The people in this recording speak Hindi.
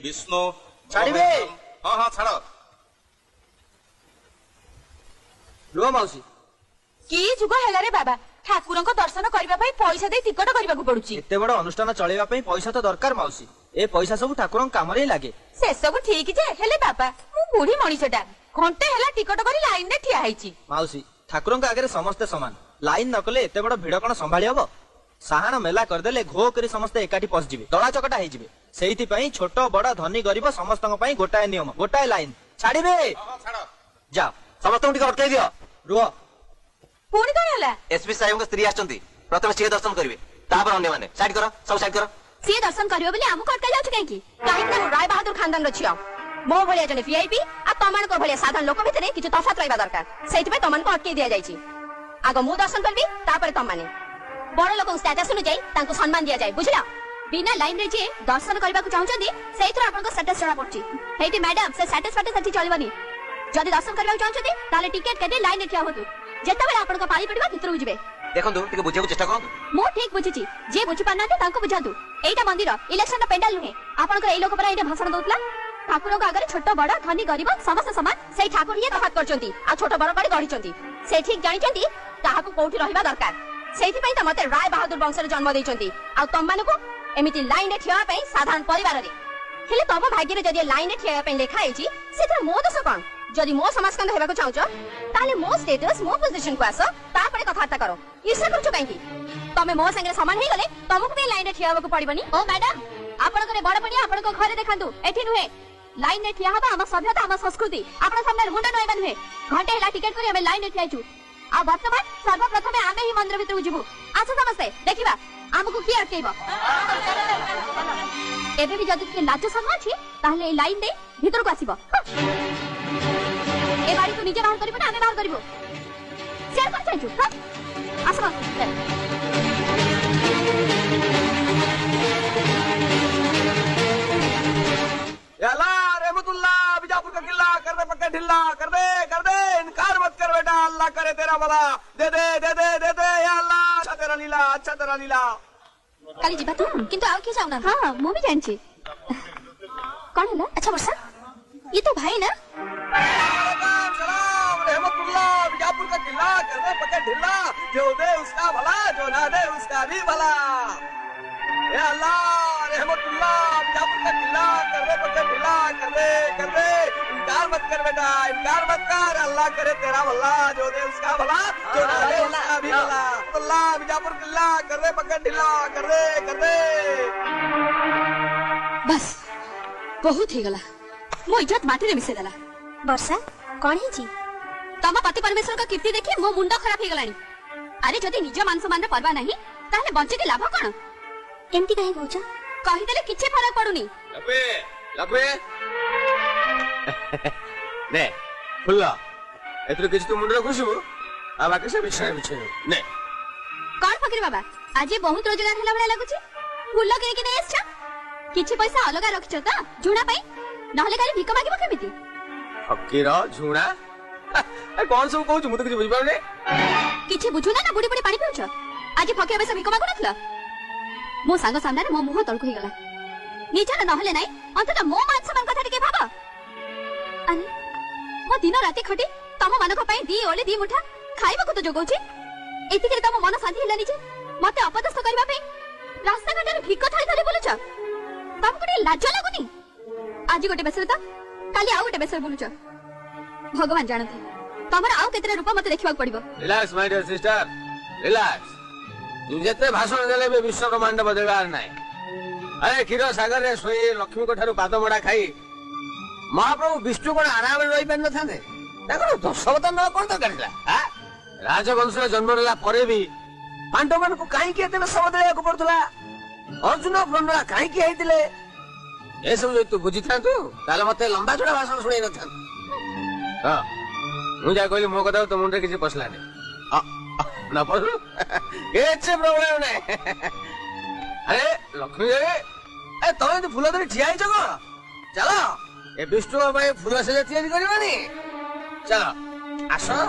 विष्णु छाड़िबे। हाँ हाँ छाड़ रुह माउसी कि जुग है रे बाबा ठाकुर दर्शन करने पैसा दे टिकट करने पड़ुची एते बड़ अनुष्ठान चलेबा पई पैसा तो दरकार माउसी ए पैसा सब ठाकुर काम रे लागे से सब ठीक जे हेले बाबा मु बुढ़ी मनीषटा घंटे हेला टिकट करी लाइन रे ठिया हैची माउसी ठाकुर आगे समस्ते समान लाइन न कले एते बड़ भिड़ कौन संभाली हबो साहाण मेला करदेले घो करी समस्ते एकाठी पस जिवे दला चकटा हे जिवे सेहिति पई छोट बड़ धनी गरीब समस्तक पई गोटाए नियम गोटाए लाइन छाड़िबे जा समस्त टिके अटकाई दियो रुह पुणी कौन है एसपी साहेब स्त्री आछंती प्रथम सी दर्शन करिवे तापर अन्य माने साइड करो सब साइड करो सी दर्शन करियो बोली हमको अटका जाउछ काहेकि काहेकि राय बहादुर खानदान रछियो मो भलिया जने वीआईपी आ तमान को भलिया साधारण लोक भितरे किछु तफात रहबा दरकार सेहिति पे तमान को अटके दिया जायछि आगो मु दर्शन करबी तापर तमाने बड़ लोक स्टेटस अनुଯାयी तांको सम्मान दिया जाय बुझला बिना लाइन रे जे दर्शन करबा को चाहउछंदी सेहित्र आपन को स्टेटस जणा पड़छि हेति मैडम से स्टेटस फाटे सठी चलबनी जदि दर्शन करबा को चाहउछंदी ताले टिकट केदे लाइन रे ठिया होतु जेतबेला आपन को पाली पड़बा भितर जिवे देखंतु टिके बुझेको चेष्टा करंतु मो ठीक बुझिछि जे बुझि पानाते तांको बुझातु एटा मंदिर इलेक्शन रा पेंडाल नुहे आपन को एई लोक परा एटा भाषण दोतला ठाकुर को आगे छोट बड़ धनी गरीब समस्त समान से ठाकुर ही तफात करचंती आ छोट बड़ कर गढिचंती से ठीक जानिचंती काहाकू कोठी रहिबा दरकार सेहि पई त मते राय बहादुर वंश रे जन्म देइचंती आ तम मानको एमिति लाइन रे ठिया पई साधारण परिवार रे हेले तम भाग्य रे जदि लाइन रे ठिया पई लेखा आइछि सेतर मो दोष कोन जदि मो समाज कांद हेबा को चाहउछ ताले मो स्टेटस मो पोजीशन को आस तापरे कथार्ता करो ईर्ष्या करछु काहेकि तमे मो संगे समान हे गले तमको पे लाइन रे ठिया होबा को पड़िबनी ओ मैडम आपण करे बड़ पड़ी आपण को घरे देखंतु एठी नुहे लाइन रे ठिया हबा हम सभ्यता हम संस्कृति आपण सामने हुंडा नय बनुहे घंटे हेला टिकट करी हम लाइन रे ठियाछु आ वर्तमान सर्वप्रथमे आमे ही मंदिर भितर जिवु आछ समस्ते देखिबा हमको की अटकेबो एबे भी जदि के लाज सम्मान छी ताहले ए लाइन दे भितर को आसीबो ए बारी तो निजे बाहर करिबो ना आमे बाहर करिबो शेयर कर चाहछु हां आसबो याला रहमतुल्लाह बीजापुर का किला कर दे पक्का ढिल्ला कर दे इनकार मत कर बेटा अल्लाह करे तेरा भला दे दे या अल्लाह अच्छा तेरा लीला काली जीवा तू किंतु आउ के जाउना हां मु भी जानछि कोन हला अच्छा वर्षा ये तो भाई ना सलाम रहमतुल्लाह बीजापुर का किला कर दे पक्का ढिल्ला जो दे उसका भला जो ना दे उसका भी भला या अल्लाह रहमतुल्लाह बीजापुर का किला कर दे पक्का ढिल्ला कर दे इनकार मत कर बेटा इनकार मत कर अल्लाह करे तेरा भला जो दे उसका भला जो ना दे उसका भी भला अल्लाह बीजापुर किला कर दे पक्का ढिल्ला कर दे बस बहुत ही गला मो इज्जत माटी रे मिसे देला वर्षा कोन है जी तम पति परमेश्वर का कीर्ति देखि मो मुंडा खराब हे गलानी अरे जदी निज मान सम्मान रे परवा नहीं ताले बंचे के लाभ कोन एमती कहि होचा कहि देले किछे फरक पडुनी लपे ने फुल्ला एतरे किछ तू मुंडा खुशबो आ बाकी सब बिछे ने कोन फकीर बाबा आज बहुत रोजगार हला बडा लागुची फुल्ला के नै एछा किछि पैसा अलगा रखछ त जुणा पई नहले काली भिक मागिबो केमिति फकीर झुणा ए कोन सब कहू मु त किछ बुझ पाउने किछि बुझुना ना बुडी बुडी पानी पिउछ आज फकीर बेसा भिक मागु नथला मो सांग सामने मो मुह तळको हिगला निजर नहले नै अंतत मो मान सम्मान कथा टिके भाबा अने मो दिन राती खटी तम मानक पई दी ओले दी मुठा खाइबा को तो जोगौची एति करे तम मन शांति हिलानी जे मते अपदस्थ करबा पे रास्ता घाटे भिक थाली थाली बोलुछ तम कोटे लाज लागुनी आज गोटे बेसर त काली आ गोटे बेसर बोलुछ भगवान जानथि तमर आउ केतरे रूप मते देखिबा पड़िबो relax my dear sister relax तू जते भाषण देले बे विश्व ब्रह्मांड बदलबार नाही अरे क्षीर सागर रे सोई लक्ष्मी को ठारू पाद मोड़ा खाई महाप्रभु विष्णु कोन आराम रे रही पन थाने ताको दशवत न कोन तो करला हां राजवंश रे जन्म लेला परे भी पांडव मन को काई के देले सब देले को पड़तला अर्जुन ब्रह्मला काई के आइतिले ए सब तू बुझी था तू ताले मते लंबा चौड़ा भाषण सुनाई न था हां मु जा कहली मो कथा तो मुंडे किछि पसला नै ना पसलु एचे प्रॉब्लम नै अरे लक्ष्मी देवी ए तमे तो फूल धरी ठिया हिच कोन चलो ए विष्णु भाई फूल से तैयारी करबानी चलो आसो